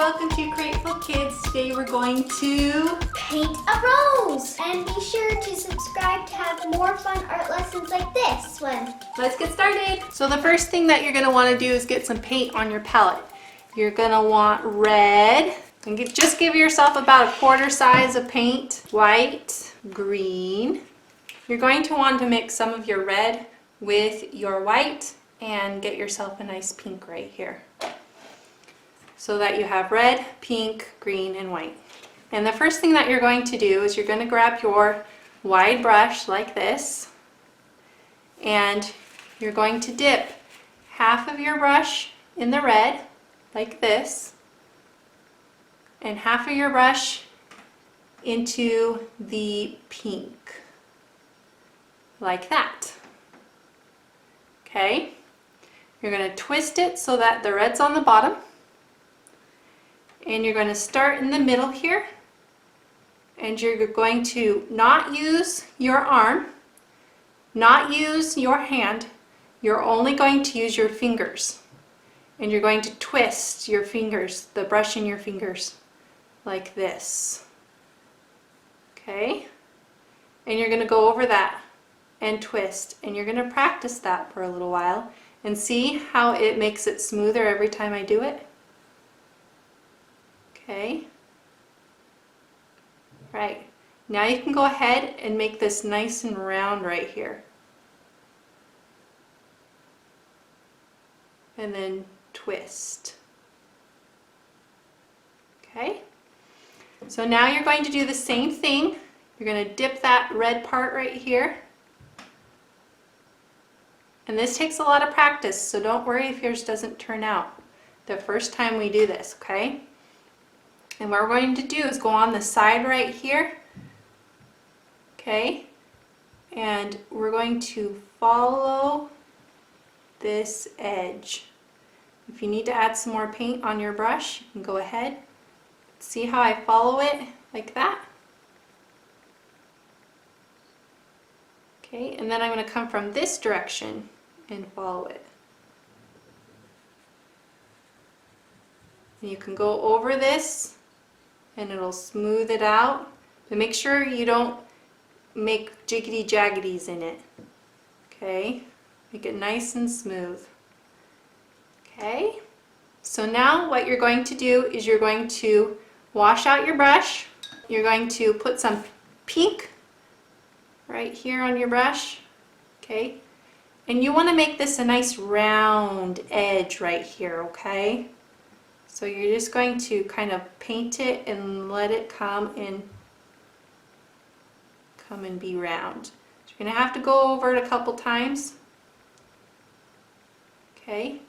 welcome to Createful Kids. Today we're going to paint a rose. And be sure to subscribe to have more fun art lessons like this one. Let's get started. So the first thing that you're going to want to do is get some paint on your palette. You're going to want red, and just give yourself about a quarter size of paint, white, green. You're going to want to mix some of your red with your white and get yourself a nice pink right here, so that you have red, pink, green, and white. And the first thing that you're going to do is you're going to grab your wide brush like this, and you're going to dip half of your brush in the red like this, and half of your brush into the pink like that. Okay? You're going to twist it so that the red's on the bottom. And you're going to start in the middle here, and you're going to not use your arm, not use your hand. You're only going to use your fingers, and you're going to twist your fingers, the brush in your fingers, like this. Okay? And you're going to go over that and twist, and you're going to practice that for a little while and see how it makes it smoother every time I do it. Okay. Right. Now you can go ahead and make this nice and round right here. And then twist. Okay. So now you're going to do the same thing. You're going to dip that red part right here. And this takes a lot of practice, so don't worry if yours doesn't turn out the first time we do this, okay? And what we're going to do is go on the side right here, okay? And we're going to follow this edge. If you need to add some more paint on your brush, you can go ahead. See how I follow it like that? Okay, and then I'm going to come from this direction and follow it. And you can go over this and it'll smooth it out, but make sure you don't make jiggity jaggities in it. Okay, make it nice and smooth. Okay, so now what you're going to do is you're going to wash out your brush. You're going to put some pink right here on your brush. Okay, and you want to make this a nice round edge right here. Okay, so you're just going to kind of paint it and let it come and be round. So you're going to have to go over it a couple times. Okay.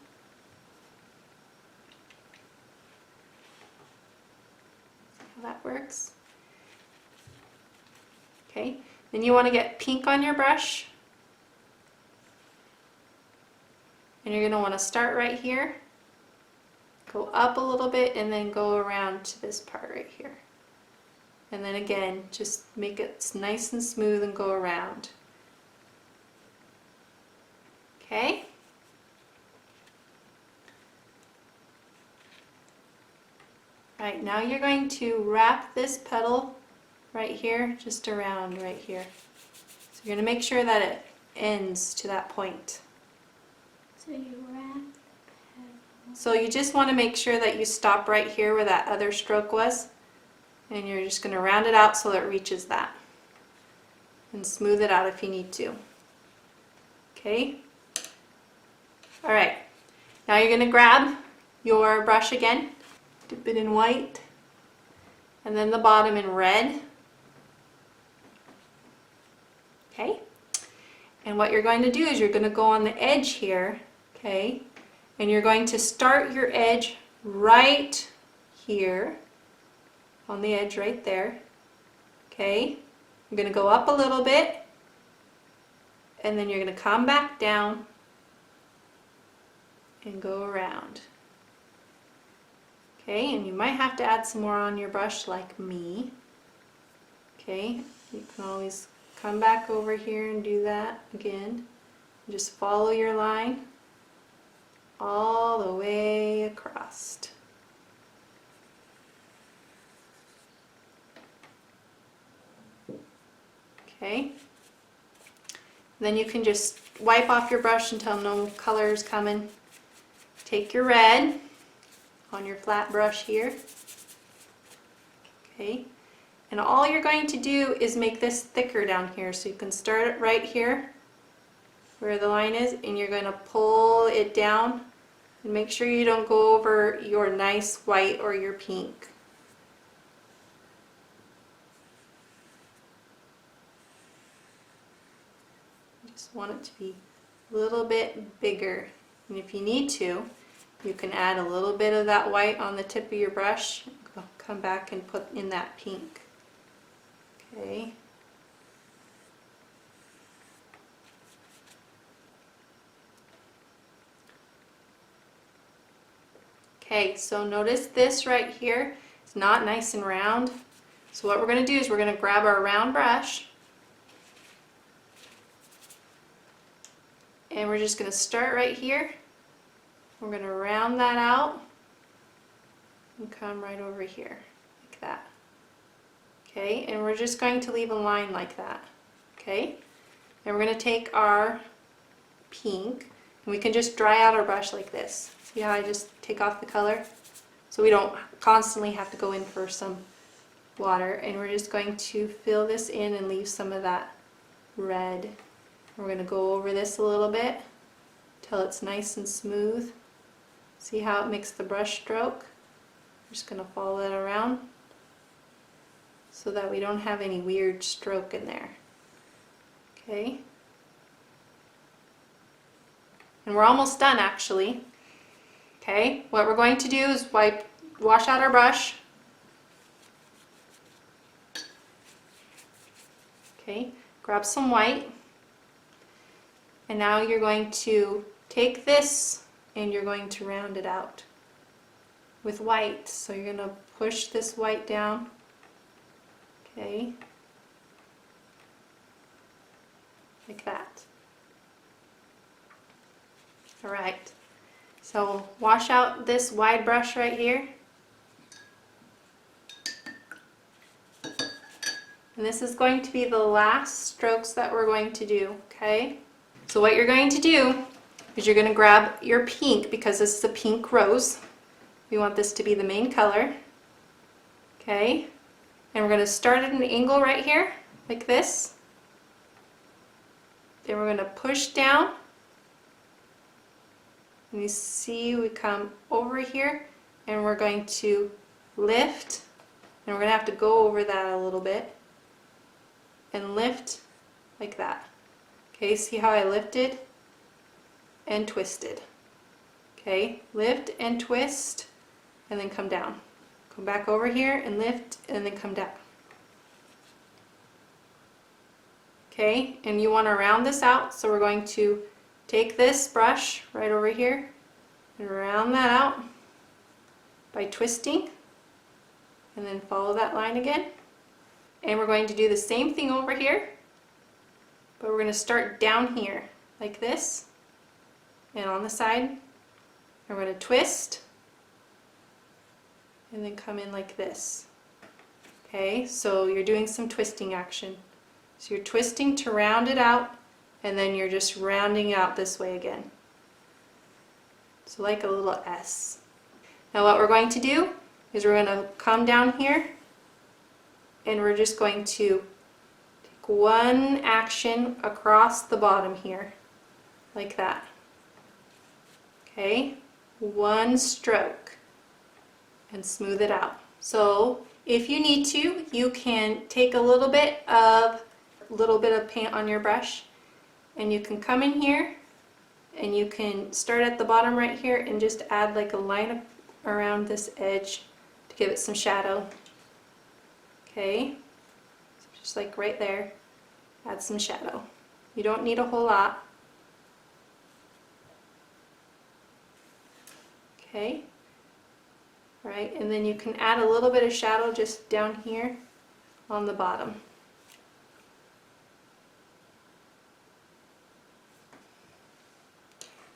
See how that works? Okay. Then you want to get pink on your brush. And you're going to want to start right here. Go up a little bit and then go around to this part right here. And then again, just make it nice and smooth and go around. Okay? Right, now you're going to wrap this petal right here, just around right here. So you're going to make sure that it ends to that point. So you wrap. So you just want to make sure that you stop right here where that other stroke was, and you're just going to round it out so that it reaches that, and smooth it out if you need to. Okay? Alright, now you're going to grab your brush again, dip it in white, and then the bottom in red. Okay? And what you're going to do is you're going to go on the edge here, okay? And you're going to start your edge right here, on the edge right there, okay? You're going to go up a little bit, and then you're going to come back down and go around. Okay, and you might have to add some more on your brush like me. Okay, you can always come back over here and do that again. Just follow your line all the way across. Okay? Then you can just wipe off your brush until no color is coming. Take your red on your flat brush here. Okay? And all you're going to do is make this thicker down here. So you can start it right here where the line is, and you're going to pull it down and make sure you don't go over your nice white or your pink. You just want it to be a little bit bigger, and if you need to, you can add a little bit of that white on the tip of your brush, come back and put in that pink. Okay. Okay, so notice this right here, it's not nice and round. So what we're going to do is we're going to grab our round brush and we're just going to start right here. We're going to round that out and come right over here like that. Okay, and we're just going to leave a line like that. Okay, and we're going to take our pink and we can just dry out our brush like this. See how I just take off the color? So we don't constantly have to go in for some water, and we're just going to fill this in and leave some of that red. We're going to go over this a little bit till it's nice and smooth. See how it makes the brush stroke? We're just going to follow that around so that we don't have any weird stroke in there. Okay? And we're almost done actually. Okay, what we're going to do is wash out our brush. Okay, grab some white. And now you're going to take this and you're going to round it out with white. So you're going to push this white down. Okay, like that. All right. So wash out this wide brush right here. And this is going to be the last strokes that we're going to do, okay? So what you're going to do is you're going to grab your pink, because this is a pink rose. We want this to be the main color, okay? And we're going to start at an angle right here, like this. Then we're going to push down. And you see we come over here and we're going to lift, and we're going to have to go over that a little bit and lift like that. Okay, see how I lifted and twisted. Okay, lift and twist and then come down. Come back over here and lift and then come down. Okay, and you want to round this out, so we're going to take this brush right over here and round that out by twisting and then follow that line again. And we're going to do the same thing over here, but we're going to start down here like this and on the side. We're going to twist and then come in like this. Okay, so you're doing some twisting action. So you're twisting to round it out, and then you're just rounding out this way again. So like a little S. Now what we're going to do is we're going to come down here and we're just going to take one action across the bottom here, like that. Okay, one stroke and smooth it out. So if you need to, you can take a little bit of paint on your brush, and you can come in here and you can start at the bottom right here and just add like a line around this edge to give it some shadow. Okay, so just like right there, add some shadow. You don't need a whole lot. Okay, right, and then you can add a little bit of shadow just down here on the bottom.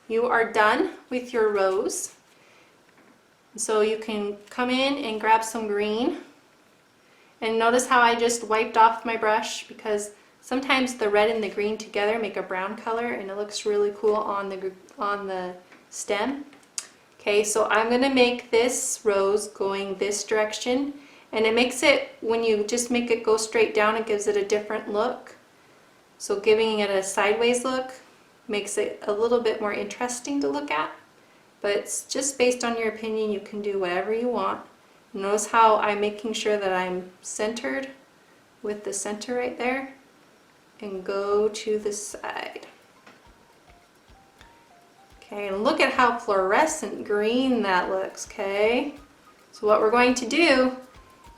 You are done with your rose. So you can come in and grab some green. And notice how I just wiped off my brush, because Sometimes the red and the green together make a brown color and it looks really cool on the stem. Okay, so I'm going to make this rose going this direction, and it makes it, when you just make it go straight down, it gives it a different look. So giving it a sideways look makes it a little bit more interesting to look at, but it's just based on your opinion. You can do whatever you want. Notice how I'm making sure that I'm centered with the center right there, and go to the side. Okay, and look at how fluorescent green that looks, okay? So what we're going to do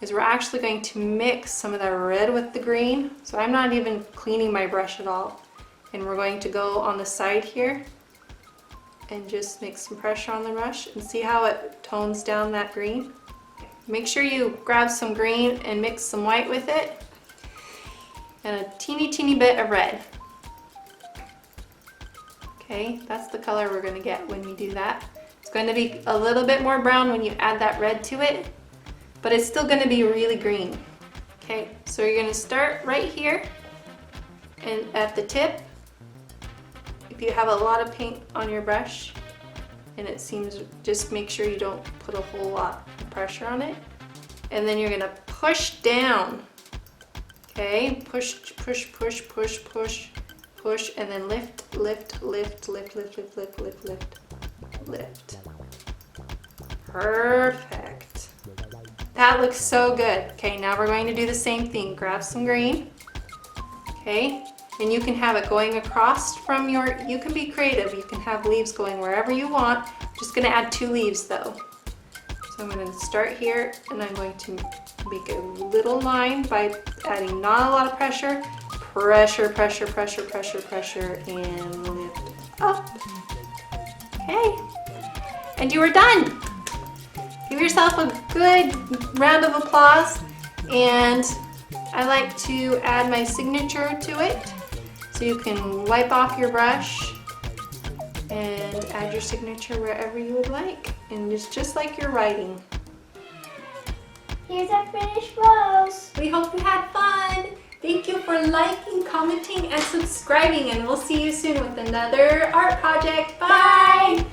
is we're actually going to mix some of that red with the green. So I'm not even cleaning my brush at all. And we're going to go on the side here and just make some pressure on the brush and see how it tones down that green. Make sure you grab some green and mix some white with it, and a teeny bit of red. Okay, that's the color we're going to get when we do that. It's going to be a little bit more brown when you add that red to it, but it's still going to be really green. Okay, so you're going to start right here and at the tip. If you have a lot of paint on your brush and it seems, just make sure you don't put a whole lot of pressure on it. And then you're going to push down. Okay, push, push, push, push, push, push, and then lift, lift, lift, lift, lift, lift, lift, lift, lift, lift. Perfect. That looks so good. Okay, now we're going to do the same thing. Grab some green. Okay, and you can have it going across from your, you can be creative. You can have leaves going wherever you want. I'm just going to add 2 leaves though. So I'm going to start here, and I'm going to make a little line by adding not a lot of pressure. Pressure, pressure, pressure, pressure, pressure, and lift up. Okay, and you are done. Give yourself a good round of applause, and I like to add my signature to it. So you can wipe off your brush and add your signature wherever you would like, and it's just like you're writing. Here's our finished rose. We hope you had fun. Thank you for liking, commenting, and subscribing, and we'll see you soon with another art project. Bye! Bye.